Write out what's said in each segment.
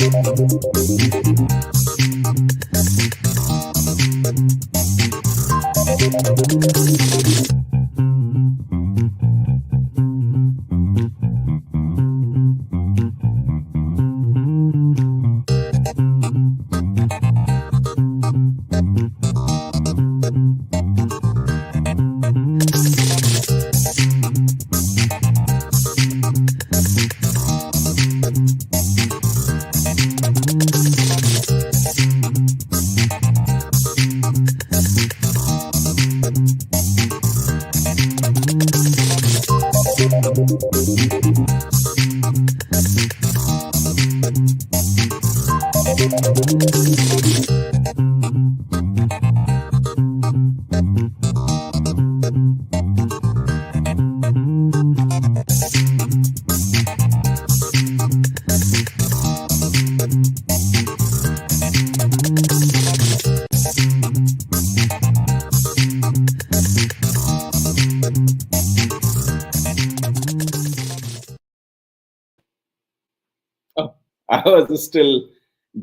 Oh, I was still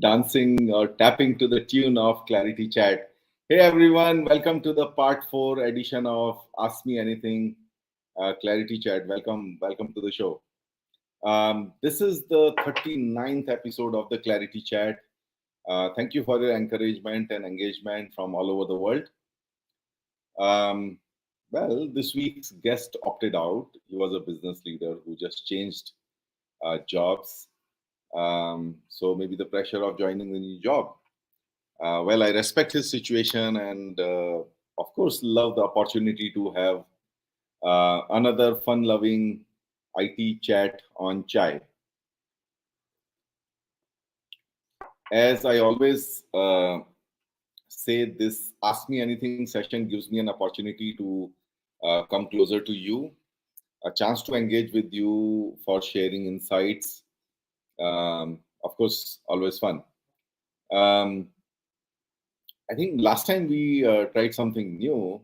dancing or tapping to the tune of Clarity Chat. Hey everyone, welcome to the part 4 edition of Ask Me Anything Clarity Chat. Welcome to the show. This is the 39th episode of the Clarity Chat. Thank you for your encouragement and engagement from all over the world. Um, well, this week's guest opted out. He was a business leader who just changed jobs. So maybe the pressure of joining the new job. Well, I respect his situation and, of course, love the opportunity to have another fun loving IT chat on chai. As I always say, this Ask Me Anything session gives me an opportunity to come closer to you, a chance to engage with you for sharing insights. Of course, always fun. Um, I think last time we tried something new,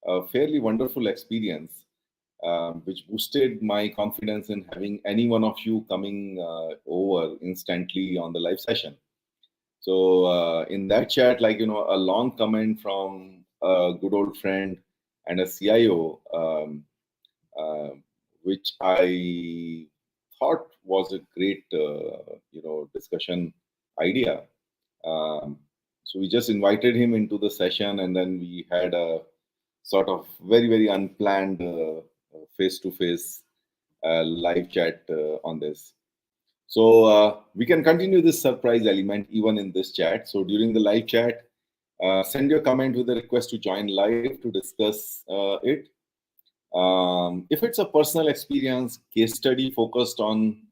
a fairly wonderful experience, which boosted my confidence in having any one of you coming over instantly on the live session. So in that chat, like a long comment from a good old friend and a CIO, uh, which I thought was a great discussion idea. Um, so we just invited him into the session, and then we had a sort of very unplanned face-to-face live chat on this. So we can continue this surprise element even in this chat. So during the live chat, send your comment with a request to join live to discuss it. If it's a personal experience, case study focused on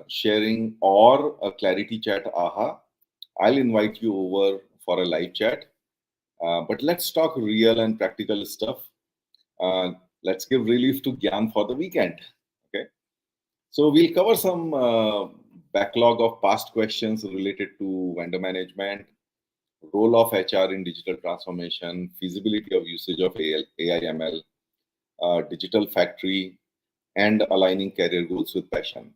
sharing or a clarity chat, I'll invite you over for a live chat. But let's talk real and practical stuff. Uh, let's give relief to Gyan for the weekend. Okay. So we'll cover some backlog of past questions related to vendor management, role of HR in digital transformation, feasibility of usage of AI/ML, digital factory, and aligning career goals with passion.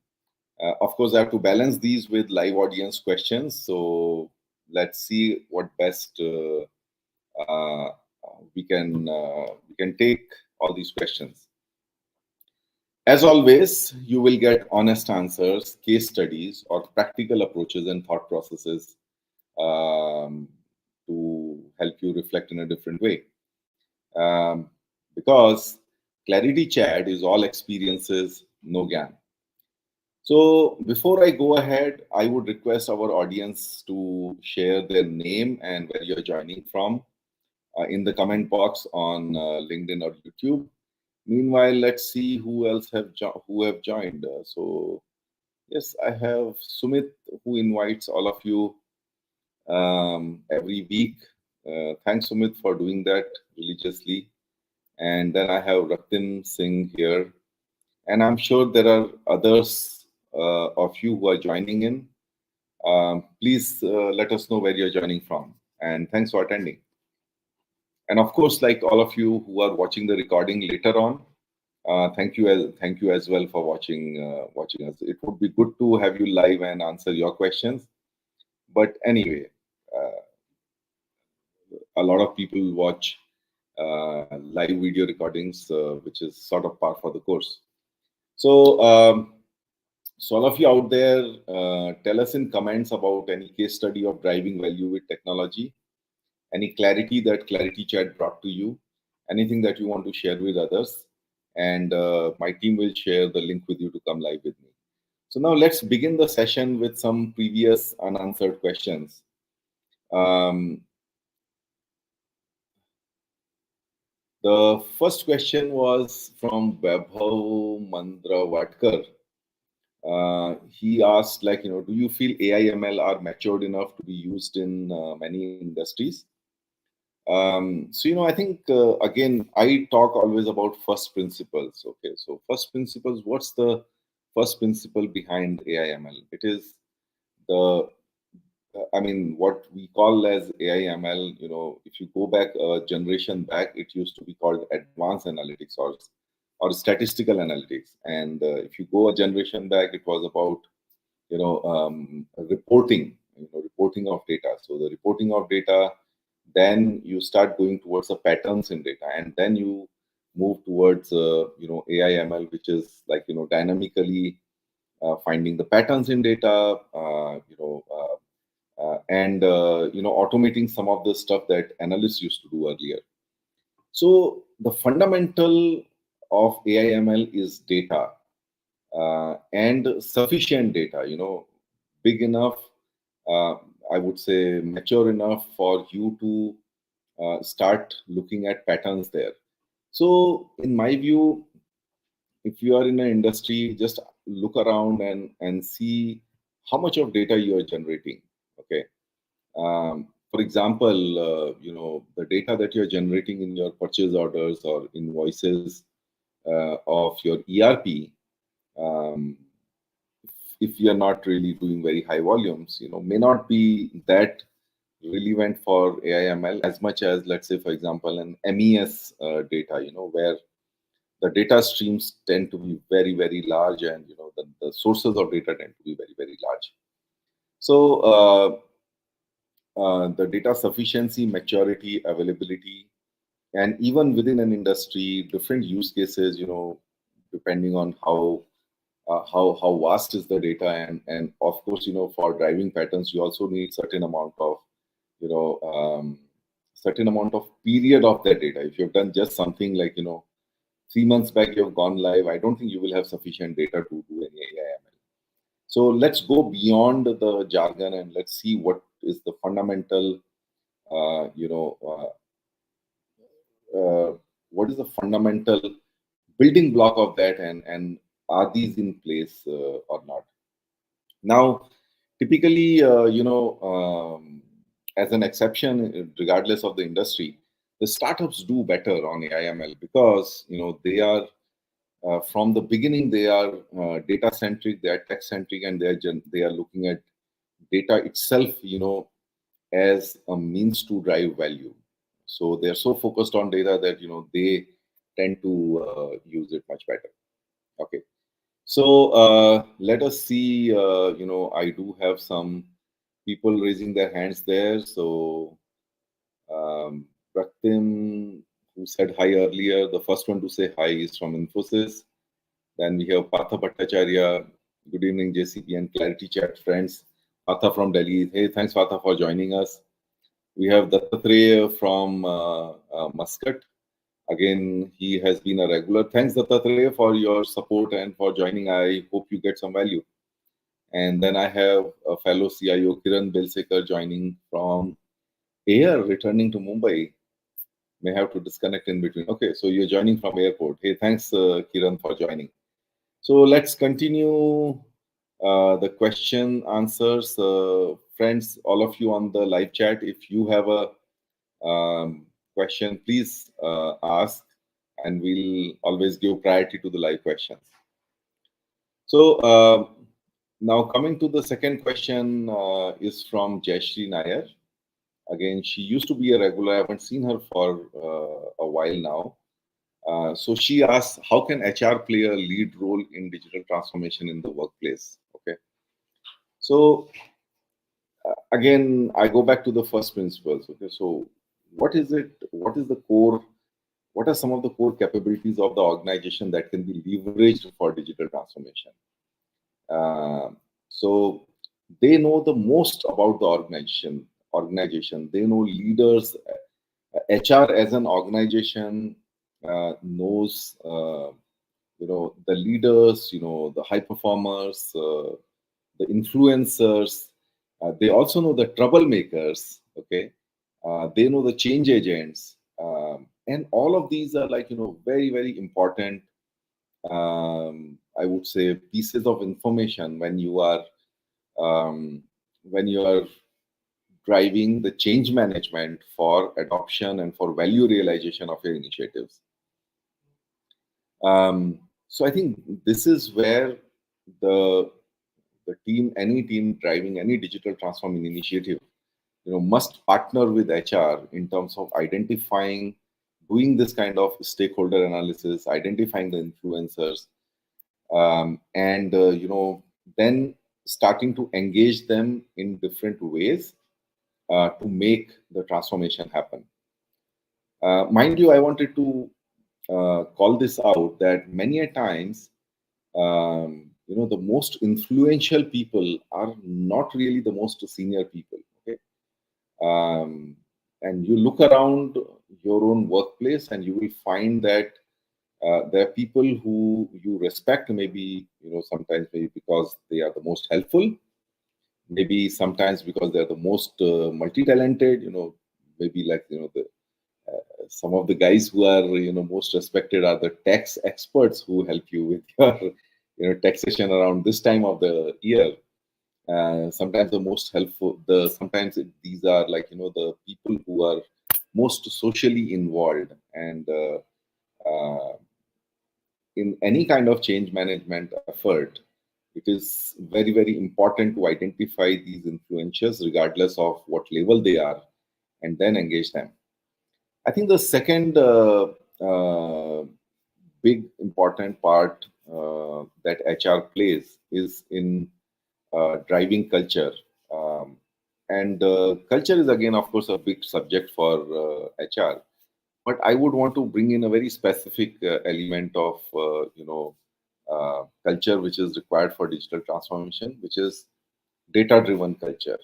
Of course, I have to balance these with live audience questions. So let's see what best we can take all these questions. As always, you will get honest answers, case studies, or practical approaches and thought processes um, to help you reflect in a different way. Um, because Clarity Chat is all experiences, no GAN. So before I go ahead, I would request our audience to share their name and where you're joining from in the comment box on LinkedIn or YouTube. Meanwhile, let's see who else who have joined. So yes, I have Sumit who invites all of you every week. Thanks, Sumit, for doing that religiously. And then I have Ratin Singh here, and I'm sure there are others of you who are joining in. Please let us know where you're joining from, and thanks for attending. And of course, like all of you who are watching the recording later on, Thank you as well for watching us. It would be good to have you live and answer your questions. But anyway, a lot of people watch live video recordings, which is sort of par for the course. So, so all of you out there, tell us in comments about any case study of driving value with technology, any clarity that Clarity Chat brought to you, anything that you want to share with others, and my team will share the link with you to come live with me. So now let's begin the session with some previous unanswered questions. Um, the first question was from Vaibhav Mandrawadker. He asked, like, do you feel AI/ML are matured enough to be used in many industries? So, I think, again, I talk always about first principles. Okay, so first principles, what's the first principle behind AI/ML? It is the, I mean, what we call as AI/ML, if you go back a generation back, it used to be called advanced analytics or statistical analytics. And if you go a generation back, it was about reporting, reporting of data. So the reporting of data, then you start going towards the patterns in data, and then you move towards AI/ML, which is like dynamically finding the patterns in data, and automating some of the stuff that analysts used to do earlier. So the fundamental of AI/ML is data, and sufficient data, big enough, uh, I would say mature enough for you to start looking at patterns there. So, in my view, if you are in an industry, just look around and see how much of data you are generating. Okay. For example, the data that you're generating in your purchase orders or invoices of your ERP, um, if you're not really doing very high volumes, may not be that relevant for AI/ML as much as, let's say, for example, an MES data, where the data streams tend to be very, very large, and the sources of data tend to be very, very large. So the data sufficiency, maturity, availability, and even within an industry, different use cases, depending on how vast is the data, and of course, for driving patterns, you also need certain amount of you know certain amount of period of that data. If you've done just something like 3 months back, you've gone live, I don't think you will have sufficient data to do any AI/ML. So let's go beyond the jargon and let's see what is the fundamental uh, you know uh, what is the fundamental building block of that, and are these in place or not. Now, typically, as an exception, regardless of the industry, the startups do better on AI/ML because they are from the beginning they are data centric, they are tech centric, and they are looking at data itself, as a means to drive value. So they are so focused on data that they tend to use it much better. Okay. So let us see. I do have some people raising their hands there. So Pratim, who said hi earlier, the first one to say hi is from Infosys. Then we have Partha Bhattacharyya. Good evening, JCP and Clarity Chat friends. Partha from Delhi. Hey, thanks, Partha, for joining us. We have Dattatray from Muscat. Again, he has been a regular. Thanks, Dattatray, for your support and for joining. I hope you get some value. And then I have a fellow CIO, Kiran Belsekar, joining from air, returning to Mumbai. May have to disconnect in between. Okay, so you're joining from airport. Hey, thanks, Kiran, for joining. So let's continue the question answers. Friends, all of you on the live chat, if you have a question, please ask, and we'll always give priority to the live questions. So now coming to the second question is from Jayashree Nair. Again, she used to be a regular. I haven't seen her for a while now. So she asks, how can HR play a lead role in digital transformation in the workplace? Okay. So again, I go back to the first principles. Okay. So what is it? What is the core? What are some of the core capabilities of the organization that can be leveraged for digital transformation? Uh, so they know the most about the organization. They know leaders. HR as an organization knows the leaders, the high performers, the influencers. They also know the troublemakers. Okay, they know the change agents, and all of these are like very very important. I would say pieces of information um, when you are driving the change management for adoption and for value realization of your initiatives. So I think this is where the any team driving any digital transforming initiative, must partner with HR in terms of identifying, doing this kind of stakeholder analysis, identifying the influencers, and then starting to engage them in different ways to make the transformation happen. Mind you, I wanted to call this out that many a times, the most influential people are not really the most senior people. Okay, and you look around your own workplace, and you will find that there are people who you respect. Maybe sometimes maybe because they are the most helpful. Maybe sometimes because they are the most multi-talented. Maybe like the some of the guys who are most respected are the tax experts who help you with your taxation around this time of the year. Sometimes the most helpful, these are like the people who are most socially involved, and in any kind of change management effort, it is very very important to identify these influencers regardless of what level they are, and then engage them. I think the second big important part that HR plays is in driving culture. And culture is again, of course, a big subject for HR. But I would want to bring in a very specific element of culture which is required for digital transformation, which is data-driven culture.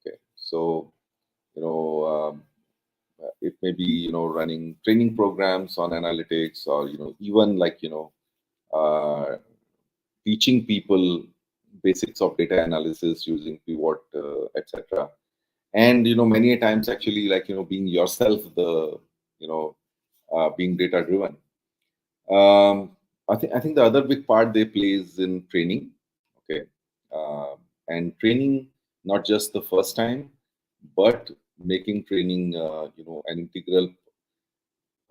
Okay, so you know. It may be running training programs on analytics, or even like uh, teaching people basics of data analysis using pivot, etc. And many a times actually like being yourself the being data driven. I think the other big part they play is in training. Okay, and training not just the first time, but making training an integral.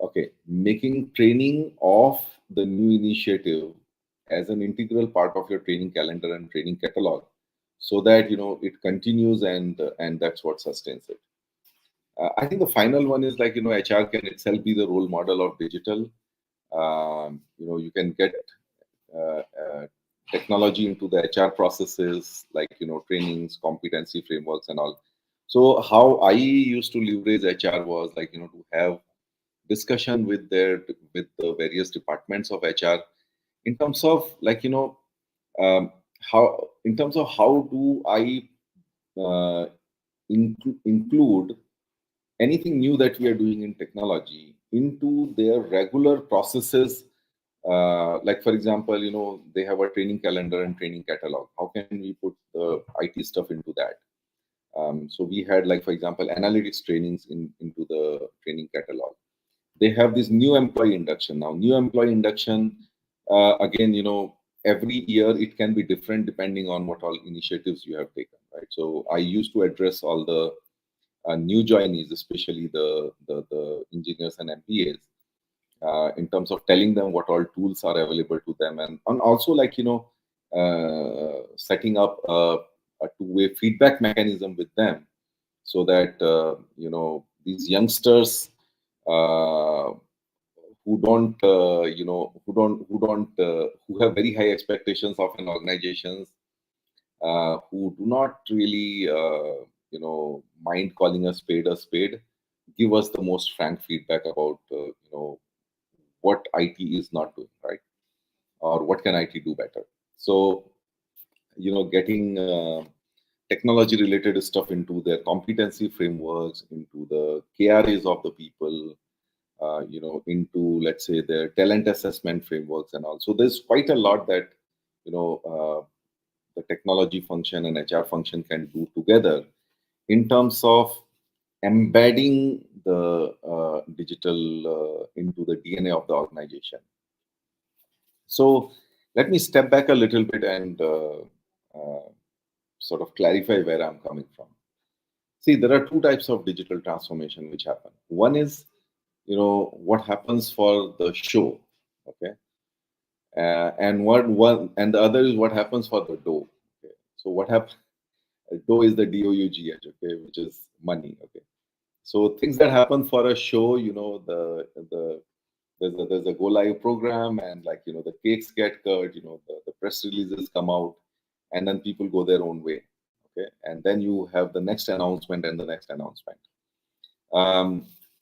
Okay, making training of the new initiative as an integral part of your training calendar and training catalog, so that it continues, and that's what sustains it. I think the final one is like HR can itself be the role model of digital. You can get uh, technology into the HR processes, like trainings, competency frameworks, and all. So how I used to leverage HR was like to have discussion with the various departments of HR in terms of like how in terms of how do I uh, include anything new that we are doing in technology into their regular processes. Like for example, they have a training calendar and training catalog. How can we put the IT stuff into that? So we had, like for example, analytics trainings into the training catalog. They have this new employee induction. Now new employee induction, again, every year it can be different depending on what all initiatives you have taken, right? So I used to address all the new joinees, especially the engineers and MPAs, in terms of telling them what all tools are available to them, and also like setting up a two-way feedback mechanism with them, so that these youngsters uh, who don't who have very high expectations of an organization, who do not really mind calling a spade, give us the most frank feedback about what IT is not doing right, or what can IT do better. So getting technology related stuff into their competency frameworks, into the KRAs of the people, into, let's say, their talent assessment frameworks and all. So there's quite a lot that the technology function and HR function can do together in terms of embedding the digital into the DNA of the organization. So let me step back a little bit and sort of clarify where I'm coming from. See, there are two types of digital transformation which happen. One is, what happens for the show, okay, and the other is what happens for the dough. Okay, so what happens? Dough is the DOUGH, okay, which is money. Okay, so things that happen for a show, there's a go live program, and like the cakes get cut, the press releases come out, and then people go their own way. Okay, and then you have the next announcement and the next announcement.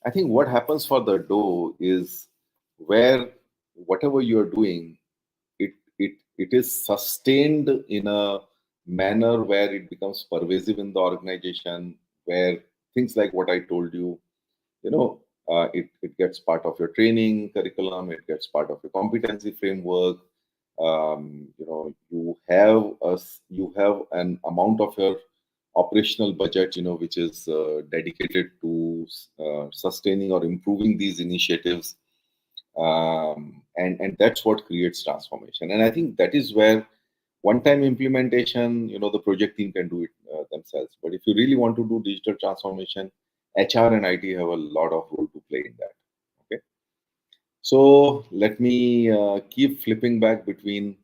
I think what happens for the dough is where whatever you're doing, it is sustained in a manner where it becomes pervasive in the organization, where things like what I told you, it gets part of your training curriculum, it gets part of your competency framework. You have an amount of your operational budget, which is dedicated to sustaining or improving these initiatives, and that's what creates transformation. And I think that is where one-time implementation, the project team can do it themselves. But if you really want to do digital transformation, HR and IT have a lot of role to play in that. Okay, so let me keep flipping back between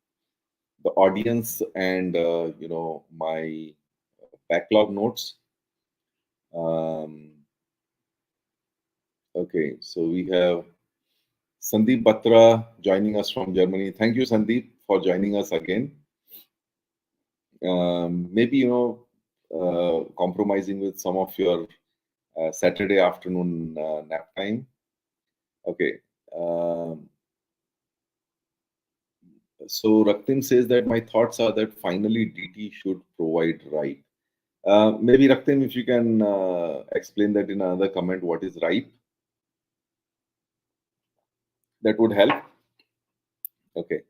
the audience and my backlog notes. Okay, so we have Sandeep Batra joining us from Germany. Thank you, Sandeep, for joining us again. Maybe compromising with some of your Saturday afternoon nap time. Okay. So Raktim says that my thoughts are that finally DT should provide RIPE. Maybe Raktim, if you can explain that in another comment, what is RIPE? That would help. Okay.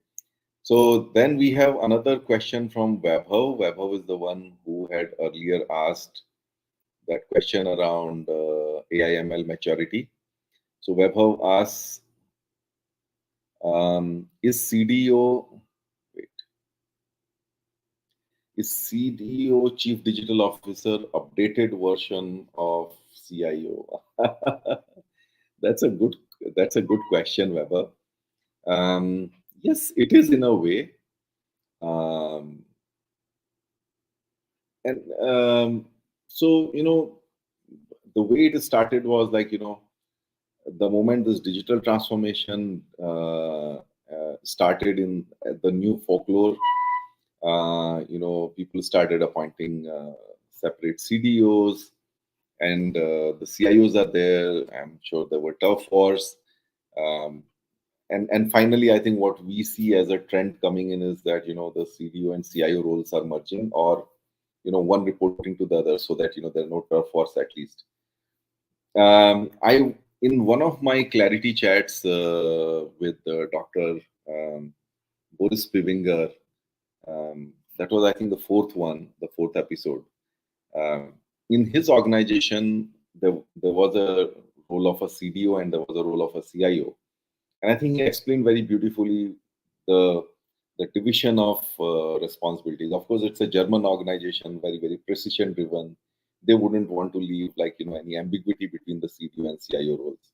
So then we have another question from Vaibhav. Vaibhav is the one who had earlier asked that question around AI/ML maturity. So Vaibhav asks, is CDO Chief Digital Officer updated version of CIO? That's a good question, Weber. Yes, it is in a way. So the way it started was like the moment this digital transformation started in the new folklore. People started appointing separate CDOs, and the CIOs are there. I'm sure there were tough wars. And finally, I think what we see as a trend coming in is that, the CDO and CIO roles are merging, or, one reporting to the other, so that, there are no turf wars at least. In one of my ClarITea chats with Dr. Boris Pivinger, that was, I think, the fourth episode. In his organization, there was a role of a CDO and there was a role of a CIO. And I think he explained very beautifully the division of responsibilities. Of course, it's a German organization, very, very precision driven. They wouldn't want to leave any ambiguity between the CDO and CIO roles.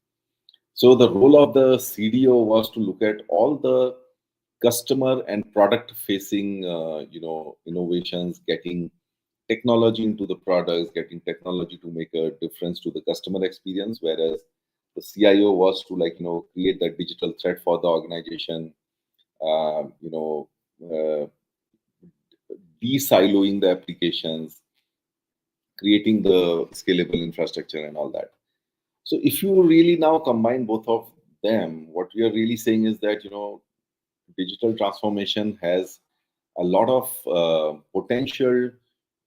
So the role of the CDO was to look at all the customer and product facing innovations, getting technology into the products, getting technology to make a difference to the customer experience, whereas the CIO was to create that digital thread for the organization, uh, you know, uh, de-siloing the applications, creating the scalable infrastructure and all that. So if you really now combine both of them, what we are really saying is that digital transformation has a lot of potential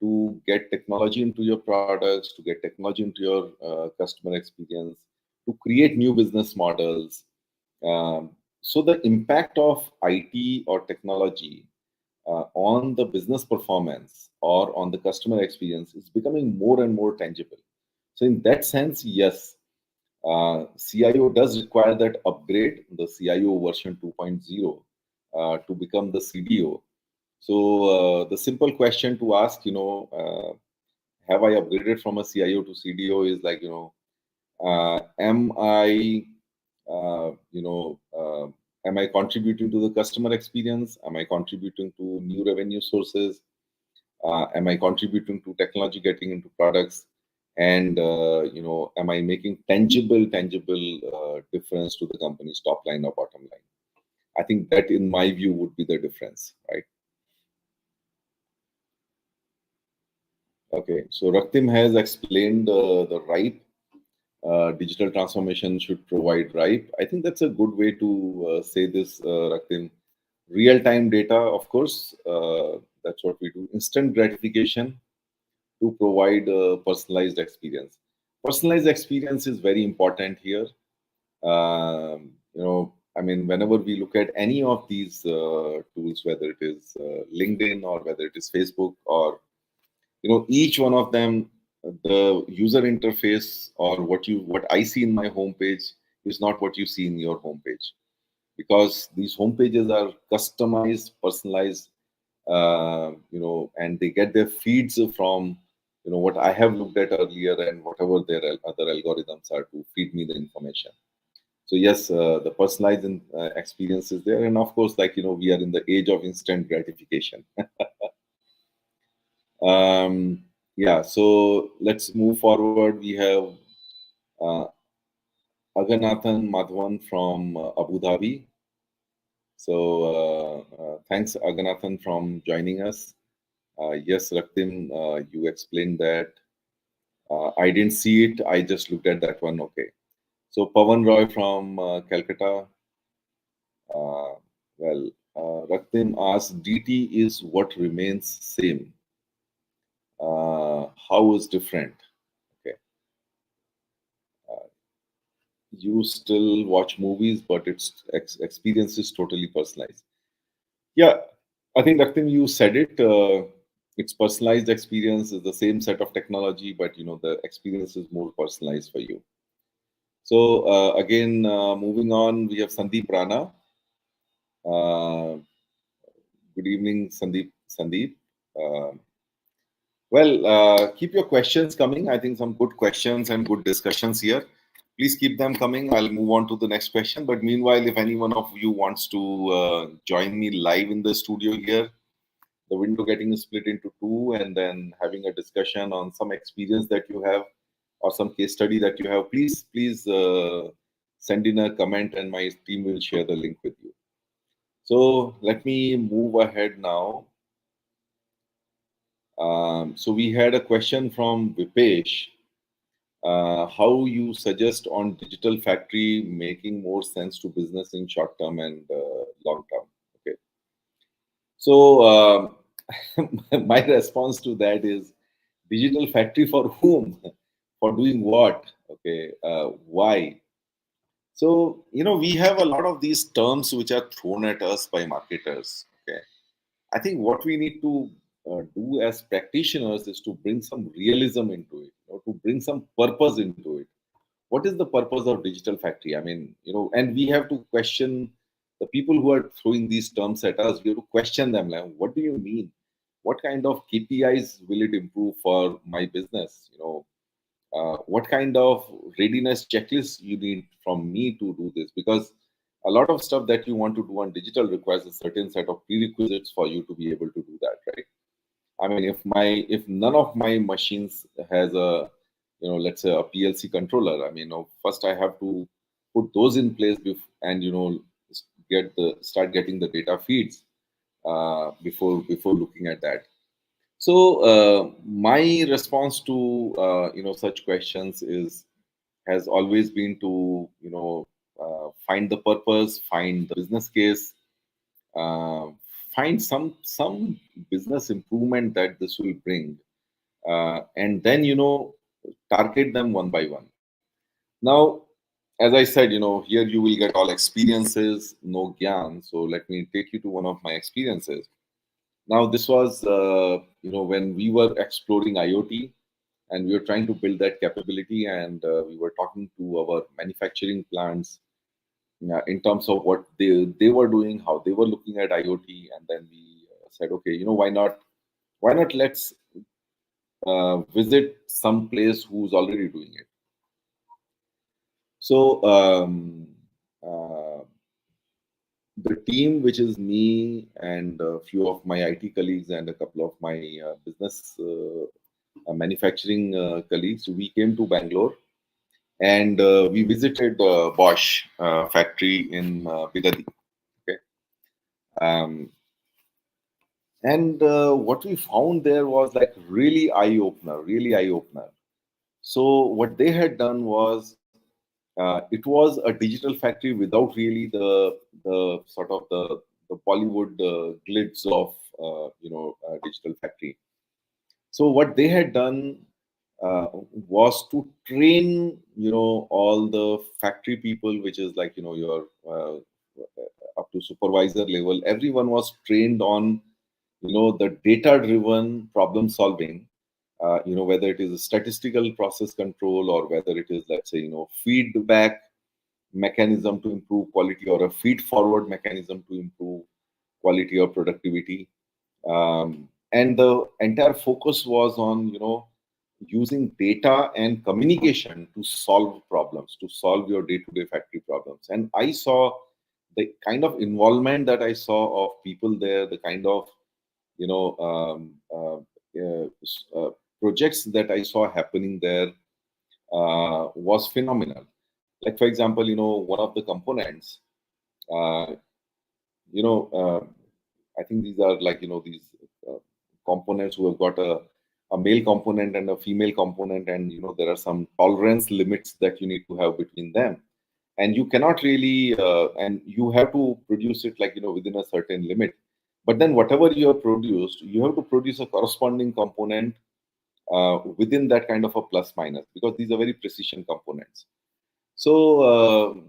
to get technology into your products, to get technology into your customer experience, to create new business models. So the impact of IT or technology on the business performance or on the customer experience is becoming more and more tangible. So in that sense, yes, CIO does require that upgrade, the CIO version 2.0, to become the CDO. So the simple question to ask, have I upgraded from a CIO to CDO is like, am I, am I contributing to the customer experience? Am I contributing to new revenue sources? Am I contributing to technology getting into products? And am I making tangible difference to the company's top line or bottom line? I think that, in my view, would be the difference, right? Okay, so Raktim has explained the RIPE. Digital transformation should provide RIPE. I think that's a good way to say this, Raktim. Real-time data, of course, that's what we do. Instant gratification to provide a personalized experience. Personalized experience is very important here. I mean, whenever we look at any of these tools, whether it is LinkedIn or whether it is Facebook, or each one of them, the user interface or what I see in my homepage is not what you see in your homepage, because these homepages are customized, personalized, and they get their feeds from what I have looked at earlier and whatever their other algorithms are to feed me the information. So yes, the personalized experience is there, and of course, we are in the age of instant gratification. um, yeah, so let's move forward. We have uh, Aganathan Madhavan from Abu Dhabi. So thanks, Aganathan, from joining us. Yes, Raktim, you explained that. I didn't see it. I just looked at that one. Okay. So Pawan Roy from Calcutta. Uh, well, Raktim asks, DT is what remains same. How is different? Okay. You still watch movies, but its experience is totally personalized. Yeah, I think Raktim, you said it. It's personalized experience is the same set of technology, but the experience is more personalized for you. So again, moving on, we have Sandeep Rana. Uh, Good evening, Sandeep. Sandeep. Uh, keep your questions coming. I think some good questions and good discussions here. Please keep them coming. I'll move on to the next question. But meanwhile, if any one of you wants to join me live in the studio here, the window getting split into two, and then having a discussion on some experience that you have or some case study that you have, please send in a comment, and my team will share the link with you. So let me move ahead now. So we had a question from Vipesh. How you suggest on digital factory making more sense to business in short term and long term? Okay. So my response to that is, digital factory for whom? For doing what? Okay. Why? So, we have a lot of these terms which are thrown at us by marketers. Okay. I think what we need to do as practitioners is to bring some realism into it, to bring some purpose into it. What is the purpose of digital factory? I mean, and we have to question the people who are throwing these terms at us. We have to question them. Like, what do you mean? What kind of KPIs will it improve for my business? What kind of readiness checklist you need from me to do this? Because a lot of stuff that you want to do on digital requires a certain set of prerequisites for you to be able to do that, right? I mean, if none of my machines has a let's say a PLC controller. I mean, first I have to put those in place and start getting the data feeds before looking at that. So my response to such questions has always been to find the purpose, find the business case, uh, find some business improvement that this will bring, and then target them one by one. Now, as I said, here you will get all experiences, no gyan. So let me take you to one of my experiences. Now, this was when we were exploring IoT and we were trying to build that capability, and we were talking to our manufacturing plants in terms of what they were doing, how they were looking at IoT, and then we said, okay, why not let's visit some place who's already doing it. So the team, which is me and a few of my IT colleagues and a couple of my business manufacturing colleagues, we came to Bangalore, and we visited Bosch factory in Bidadi. Okay. And what we found there was like really eye opener, really eye opener. So what they had done was it was a digital factory without really the sort of the Bollywood glitz of digital factory. So what they had done was to train all the factory people, which is like your up to supervisor level. Everyone was trained on the data driven problem solving, whether it is a statistical process control or whether it is, let's say, feedback mechanism to improve quality or a feed forward mechanism to improve quality or productivity. And the entire focus was on using data and communication to solve problems, to solve your day-to-day factory problems. And I saw the kind of involvement that I saw of people there, the kind of you know projects that I saw happening there was phenomenal. Like, for example, one of the components, uh, you know I think these are like these uh, components who have got a male component and a female component, and there are some tolerance limits that you need to have between them, and you cannot really and you have to produce it like within a certain limit. But then whatever you have produced, you have to produce a corresponding component within that kind of a plus minus, because these are very precision components. So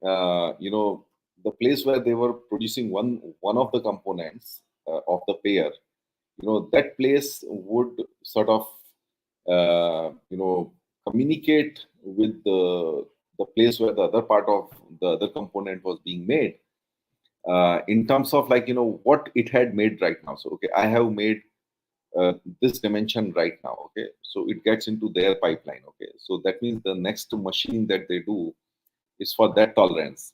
the place where they were producing one of the components of the pair, that place would sort of communicate with the place where the other part of the other component was being made, in terms of like what it had made right now. So okay, I have made this dimension right now. Okay, so it gets into their pipeline. Okay, so that means the next machine that they do is for that tolerance,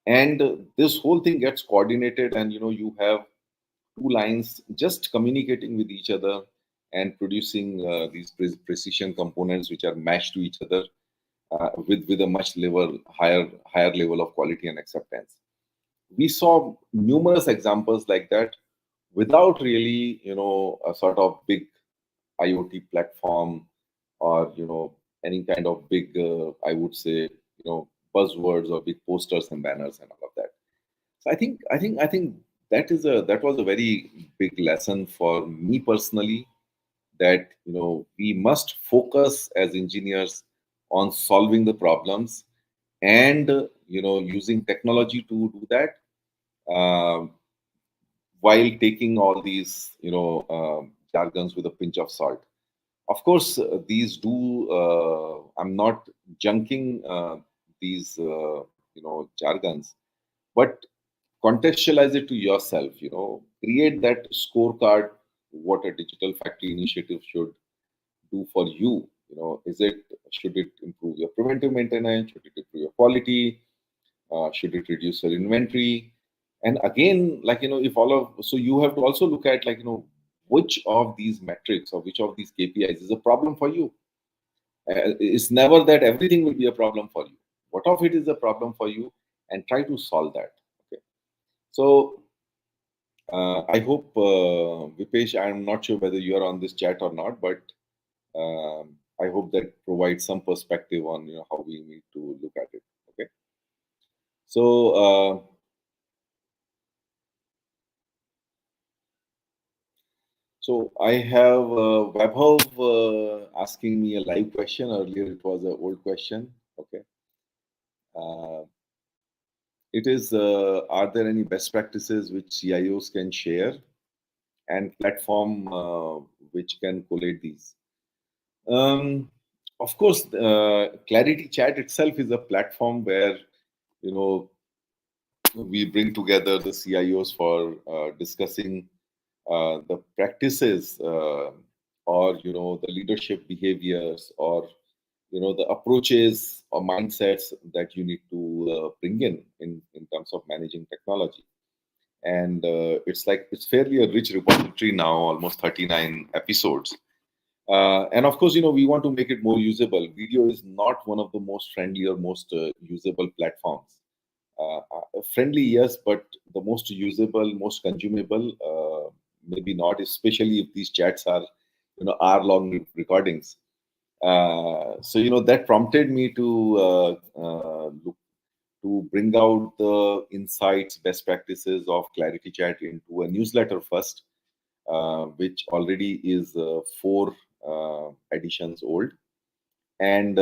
and this whole thing gets coordinated, and you have two lines just communicating with each other and producing these precision components which are matched to each other with a much higher level of quality and acceptance. We saw numerous examples like that without really a sort of big IoT platform or any kind of big I would say buzzwords or big posters and banners and all of that. So I think that was a very big lesson for me personally, that we must focus as engineers on solving the problems, and using technology to do that, uh, while taking all these jargons with a pinch of salt. Of course, these do. I'm not junking these jargons, but contextualize it to yourself. Create that scorecard. What a digital factory initiative should do for you. Is it should it improve your preventive maintenance? Should it improve your quality? Should it reduce your inventory? And again, like if all of so you have to also look at like which of these metrics or which of these KPIs is a problem for you. It's never that everything will be a problem for you. What of it is a problem for you, and try to solve that. Okay. So I hope, Vipesh, I'm not sure whether you are on this chat or not, but I hope that provides some perspective on how we need to look at it. Okay. So I have Vaibhav asking me a live question. Earlier it was an old question. Okay. Uh, it is, are there any best practices which CIOs can share and platform which can collate these? Um, of course, Clarity Chat itself is a platform where you know we bring together the CIOs for discussing the practices, or the leadership behaviors, or the approaches or mindsets that you need to bring in terms of managing technology. And it's fairly a rich repository now, almost 39 episodes. And of course, we want to make it more usable. Video is not one of the most friendly or most usable platforms. Friendly, yes, but the most usable, most consumable, maybe not. Especially if these chats are, hour-long recordings. So that prompted me to look to bring out the insights, best practices of Clarity Chat into a newsletter first, which already is four editions old. And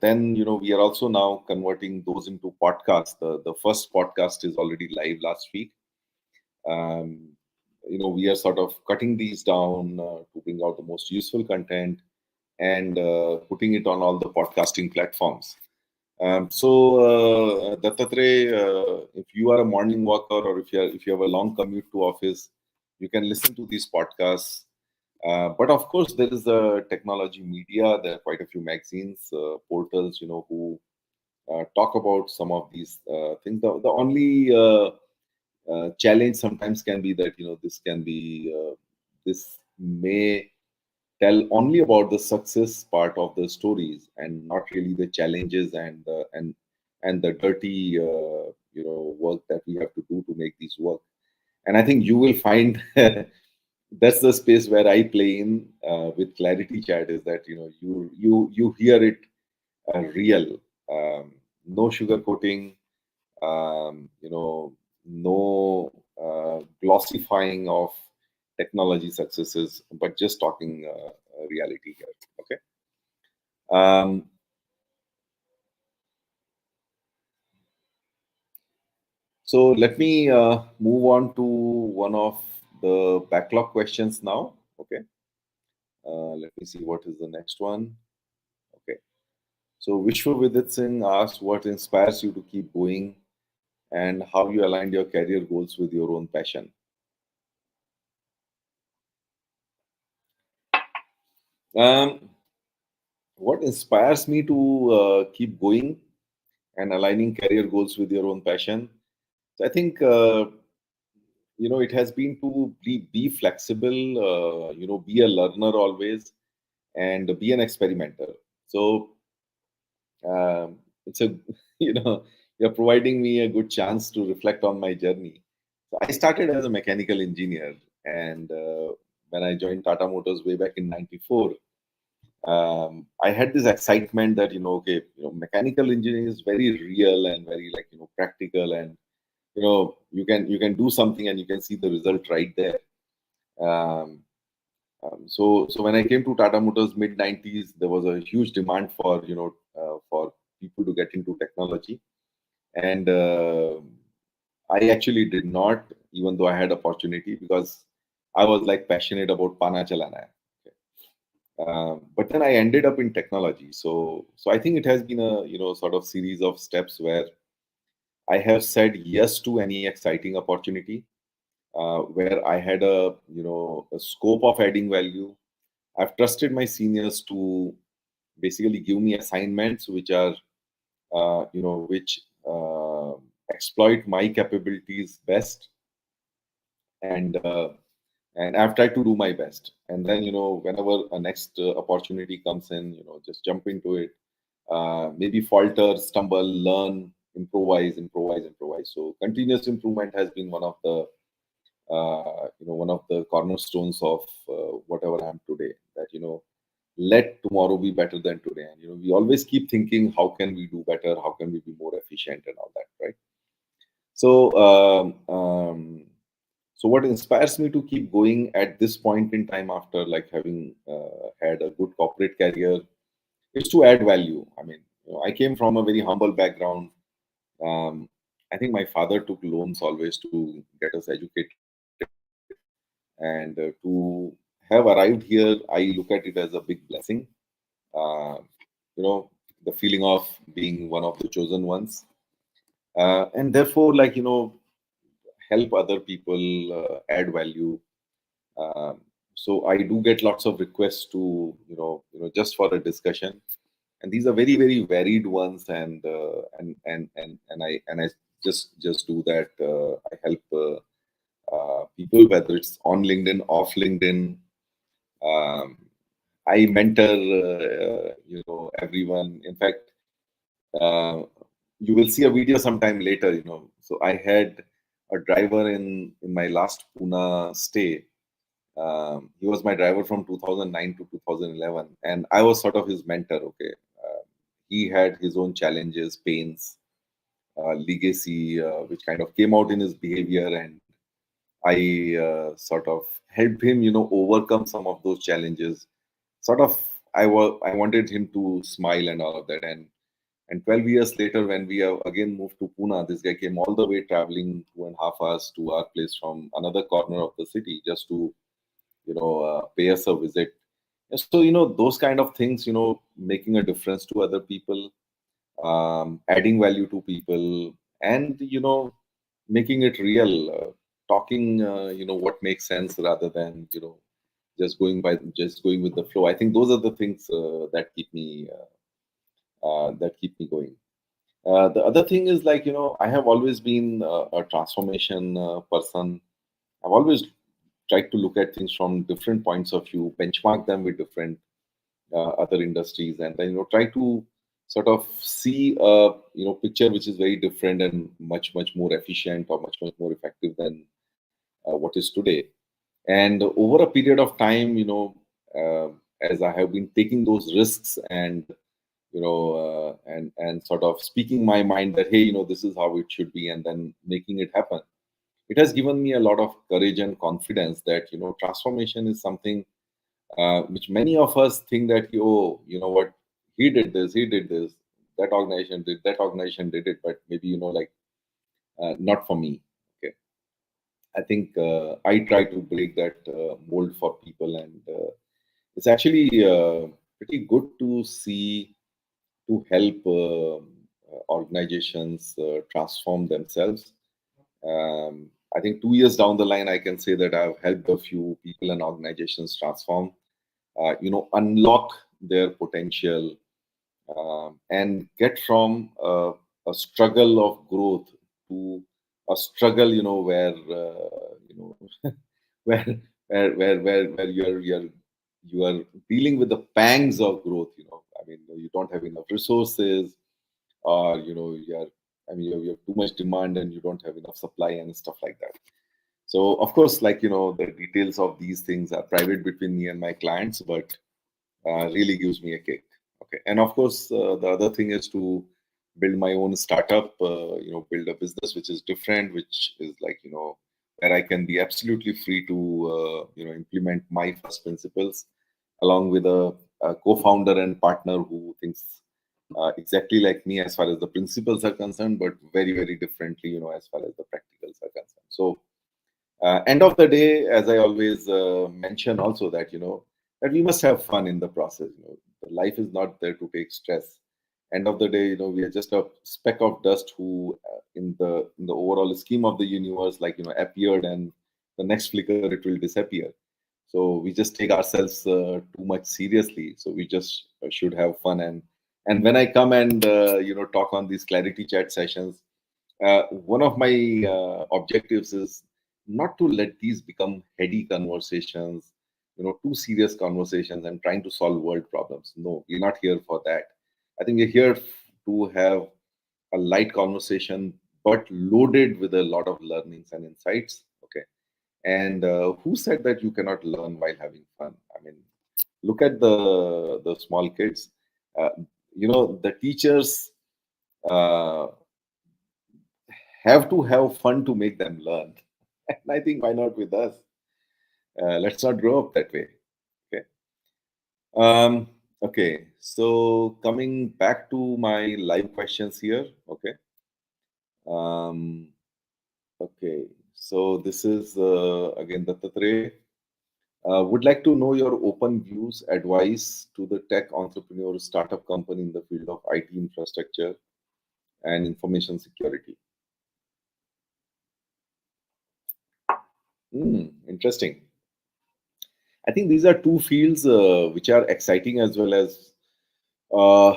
then we are also now converting those into podcasts. The first podcast is already live last week. um, we are sort of cutting these down to bring out the most useful content and putting it on all the podcasting platforms. Dattatray, if you are a morning walker, or if you have a long commute to office, you can listen to these podcasts. But of course, there is a technology media. There are quite a few magazines, portals, who talk about some of these things. The only challenge sometimes can be that this may tell only about the success part of the stories and not really the challenges and the dirty work that we have to do to make these work. And I think you will find that's the space where I play in with Clarity Chat, is that you hear it real, no sugarcoating, no glossifying of technology successes, but just talking reality here. Okay. Um, so let me move on to one of the backlog questions now. Okay. Let me see what is the next one. Okay. So Vishwa Vidit Sigh asked, what inspires you to keep going and how you aligned your career goals with your own passion. Um, what inspires me to keep going and aligning career goals with your own passion? So I think it has been to be flexible, be a learner always, and be an experimenter. So it's a you're providing me a good chance to reflect on my journey. So I started as a mechanical engineer, and when I joined Tata Motors way back in '94, I had this excitement that okay, mechanical engineering is very real and very, like, practical, and you can do something and you can see the result right there. Um, so when I came to Tata Motors mid '90s, there was a huge demand for for people to get into technology, and I actually did not, even though I had opportunity, because I was like passionate about pana chalana hai. Okay. But then I ended up in technology. So I think it has been a sort of series of steps where I have said yes to any exciting opportunity, where I had a scope of adding value. I've trusted my seniors to basically give me assignments which are which exploit my capabilities best, and and I've tried to do my best. And then, whenever a next opportunity comes in, just jump into it. Maybe falter, stumble, learn, improvise, improvise, improvise. So continuous improvement has been one of the cornerstones of whatever I am today. That, let tomorrow be better than today. And, we always keep thinking, how can we do better? How can we be more efficient and all that, right? So, so what inspires me to keep going at this point in time, after like having had a good corporate career, is to add value. I mean, I came from a very humble background. Um, I think my father took loans always to get us educated, and to have arrived here, I look at it as a big blessing. Uh, the feeling of being one of the chosen ones, and therefore, like, help other people, add value. Um, so I do get lots of requests to, just for a discussion, and these are very, very varied ones. And I just do that. I help people, whether it's on LinkedIn, off LinkedIn. Um, I mentor, everyone. In fact, uh, you will see a video sometime later. So I had a driver in my last Pune stay. He was my driver from 2009 to 2011, and I was sort of his mentor. Okay, he had his own challenges, pains, legacy, which kind of came out in his behavior, and I sort of helped him, overcome some of those challenges. Sort of, I wanted him to smile and all of that, and 12 years later, when we have again moved to Pune, this guy came all the way traveling 2.5 hours to our place from another corner of the city just to, pay us a visit. So, those kind of things, making a difference to other people, adding value to people, and, making it real, talking, what makes sense rather than, just going with the flow. I think those are the things that keep me going. The other thing is, like, I have always been a transformation person. I've always tried to look at things from different points of view, benchmark them with different other industries, and then, try to sort of see a, picture which is very different and much, much more efficient, or much, much more effective than what is today. And over a period of time, uh, as I have been taking those risks, and and sort of speaking my mind that, hey, this is how it should be, and then making it happen, it has given me a lot of courage and confidence that, transformation is something which many of us think that, oh, what, he did this, that organization did it, but maybe, like, not for me. Okay, I think I try to break that mold for people, and it's actually pretty good to see, to help organizations transform themselves. I think 2 years down the line, I can say that I've helped a few people and organizations transform, unlock their potential, and get from a struggle of growth to a struggle, where, where, where you are dealing with the pangs of growth. I mean, you don't have enough resources, or, you're, I mean, you have too much demand and you don't have enough supply and stuff like that. So, of course, like, the details of these things are private between me and my clients, but really gives me a kick. Okay, and of course, the other thing is to build my own startup. Build a business which is different, which is like, where I can be absolutely free to implement my first principles, along with a co-founder and partner who thinks exactly like me as far as the principles are concerned, but very, very differently, as far as the practicals are concerned. So, end of the day, as I always mention also, that, that we must have fun in the process. Life is not there to take stress. End of the day, we are just a speck of dust who, in the overall scheme of the universe, like, appeared, and the next flicker it will disappear. So we just take ourselves too much seriously. So we just should have fun. And when I come and talk on these clarity chat sessions, one of my objectives is not to let these become heady conversations, too serious conversations and trying to solve world problems. No, we're not here for that. I think we're here to have a light conversation, but loaded with a lot of learnings and insights. Okay. And who said that you cannot learn while having fun? I mean, look at the small kids. Uh, the teachers uh, have to have fun to make them learn. And I think why not with us? Let's not grow up that way. Okay. Um, okay. So coming back to my live questions here. Okay. Um, okay. So this is again Dattatray. Would like to know your open views, advice to the tech entrepreneur, startup company in the field of IT infrastructure and information security. Interesting. I think these are two fields which are exciting uh,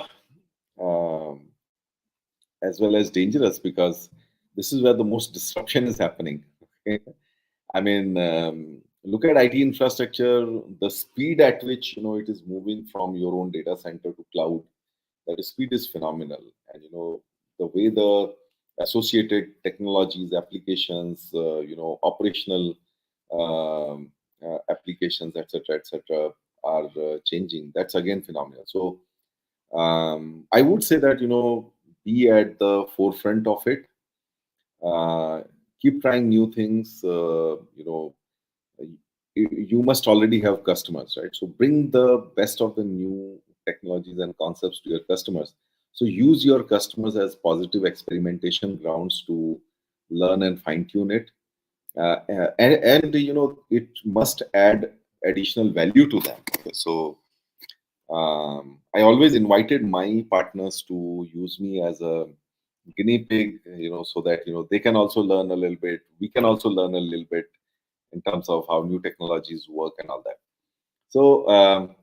um, as well as dangerous, because this is where the most disruption is happening. Okay? I mean, look at IT infrastructure, the speed at which it is moving from your own data center to cloud. That speed is phenomenal, and the way the associated technologies, applications, operational applications, etc., are changing. That's again phenomenal. So I would say that be at the forefront of it. Uh, Keep trying new things. You must already have customers, right? So bring the best of the new technologies and concepts to your customers. So use your customers as positive experimentation grounds to learn and fine tune it. And it must add additional value to them. Okay, so I always invited my partners to use me as a guinea pig, so that they can also learn a little bit. We can also learn a little bit in terms of how new technologies work and all that. So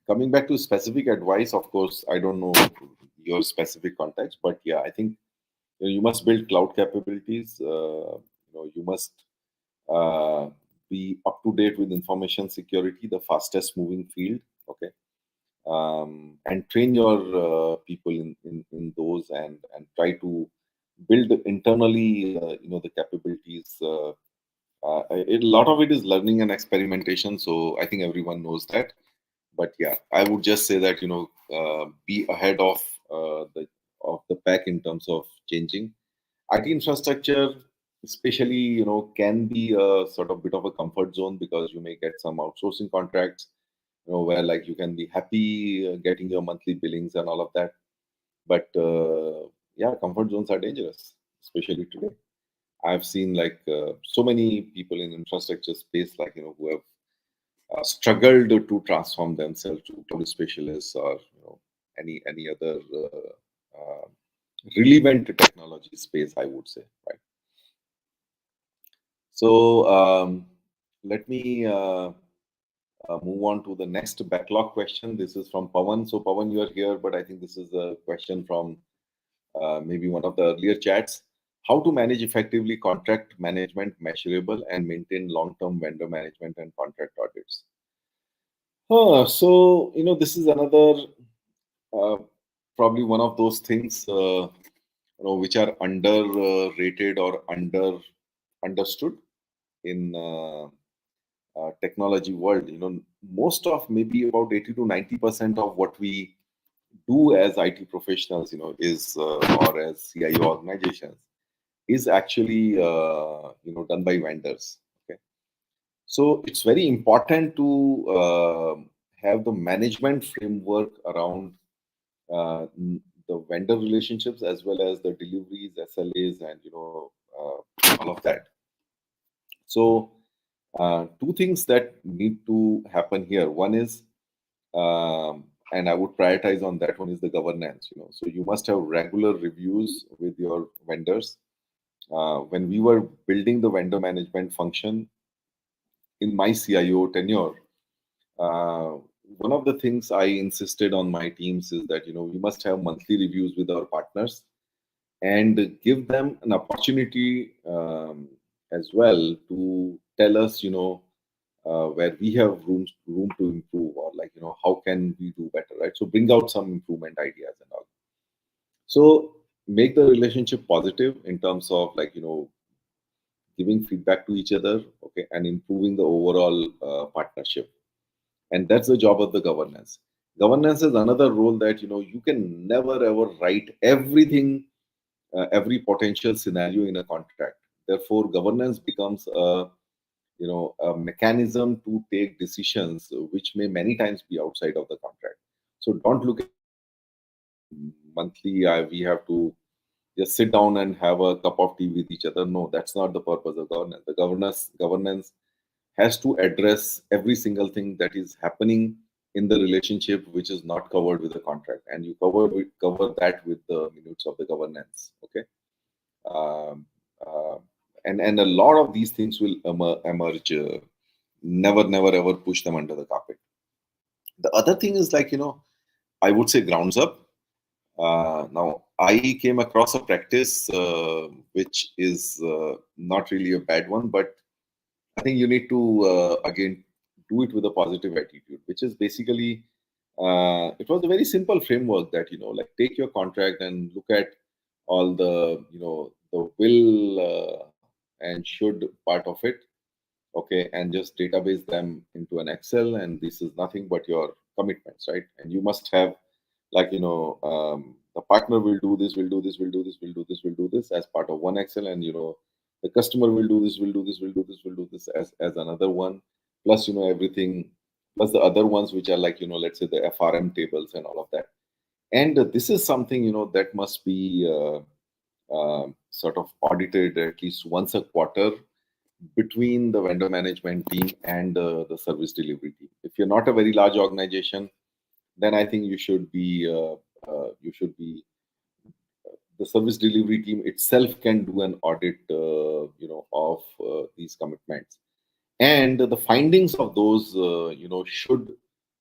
coming back to specific advice, of course, I don't know your specific context, but yeah, I think you must build cloud capabilities. You must uh, be up to date with information security, the fastest moving field. Okay. And train your people in those, and try to build internally the capabilities. A lot of it is learning and experimentation, so I think everyone knows that. But yeah, I would just say that be ahead of the pack in terms of changing. IT infrastructure, especially, can be a sort of bit of a comfort zone, because you may get some outsourcing contracts, where like you can be happy getting your monthly billings and all of that. But yeah, comfort zones are dangerous, especially today. I've seen like so many people in infrastructure space, like who have struggled to transform themselves to cloud specialists, or any other relevant technology space, I would say, right? So let me move on to the next backlog question. This is from Pawan. So Pawan, you are here, but I think this is a question from maybe one of the earlier chats. How to manage effectively contract management, measurable, and maintain long-term vendor management and contract audits. So this is another uh, probably one of those things which are underrated or understood in technology world. Most of, maybe about 80 to 90% of what we do as IT professionals, is or as CIO organizations, is actually done by vendors. Okay, so it's very important to have the management framework around the vendor relationships, as well as the deliveries, SLAs, and all of that. So two things that need to happen here. One is, and I would prioritize on that one, is the governance. So you must have regular reviews with your vendors. When we were building the vendor management function in my CIO tenure, uh, one of the things I insisted on my teams is that we must have monthly reviews with our partners, and give them an opportunity. as well to tell us, where we have room to improve, or like, how can we do better, right? So bring out some improvement ideas and all. So make the relationship positive in terms of like, giving feedback to each other, okay, and improving the overall partnership. And that's the job of the governance. Governance is another role that, you can never ever write everything, every potential scenario in a contract. Therefore, governance becomes a mechanism to take decisions which may many times be outside of the contract. So don't look at it like, monthly we have to just sit down and have a cup of tea with each other. No, that's not the purpose of governance. The governance has to address every single thing that is happening in the relationship which is not covered with the contract, and you cover that with the minutes of the governance. Okay. um, uh, and a lot of these things will emerge. Never ever push them under the carpet. The other thing is like, I would say grounds up. Now I came across a practice which is not really a bad one, but I think you need to again do it with a positive attitude, which is basically, it was a very simple framework that, like, take your contract and look at all the, the will and should part of it, okay, and just database them into an Excel, and this is nothing but your commitments, right? And you must have, like, the partner will do this, will do this, will do this, will do this, will do this as part of one Excel, and the customer will do this, will do this, will do this, will do this as another one, plus everything, plus the other ones which are like, let's say the FRM tables and all of that. And this is something, that must be sort of audited at least once a quarter between the vendor management team and the service delivery team. If you're not a very large organization, then I think you should be the service delivery team itself can do an audit, of these commitments, and the findings of those, should